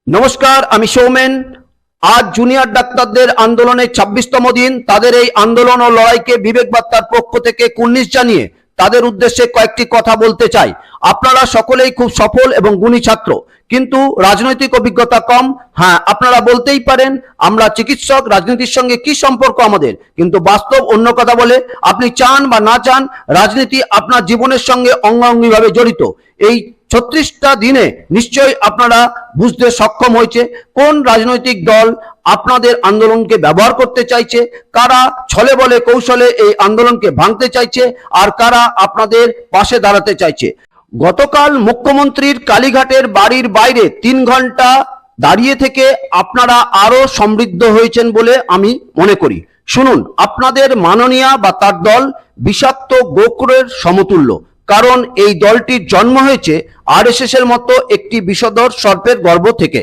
নমস্কার, আমি সৌমেন। আজ জুনিয়র ডাক্তারদের আন্দোলনের 26তম দিন। তাদের এই আন্দোলন ও লড়াইকে বিবেক বার্তার পক্ষ থেকে কুর্নিশ জানিয়ে তাদের উদ্দেশ্যে কয়েকটি কথা বলতে চাই। আপনারা সকলেই খুব সফল এবং গুণী ছাত্র, কিন্তু রাজনৈতিক অভিজ্ঞতা কম। হ্যাঁ, আপনারা বলতেই পারেন আমরা চিকিৎসক, রাজনীতির সঙ্গে কি সম্পর্ক আমাদের, কিন্তু বাস্তব অন্য কথা বলে। আপনি চান বা না চান, রাজনীতি আপনার জীবনের সঙ্গে অঙ্গাঙ্গিভাবে জড়িত। এই 36টা দিনে নিশ্চয়ই আপনারা বুঝতে সক্ষম হয়েছে কোন রাজনৈতিক দল আপনাদের আন্দোলনকে ব্যবহার করতে চাইছে, কারা ছলে বলে কৌশলে এই আন্দোলনকে ভাঙতে চাইছে, আর কারা আপনাদের পাশে দাঁড়াতে চাইছে। গতকাল মুখ্যমন্ত্রীর কালীঘাটের বাড়ির বাইরে 3 ঘন্টা দাঁড়িয়ে থেকে আপনারা আরো সমৃদ্ধ হয়েছেন বলে আমি মনে করি। শুনুন, আপনাদের মাননীয়া বা তার দল বিষাক্ত গোখরের সমতুল্য, কারণ এই দলটির জন্ম হয়েছে আরএসএস এর মতো একটি বিষধর সর্পের গর্ভ থেকে।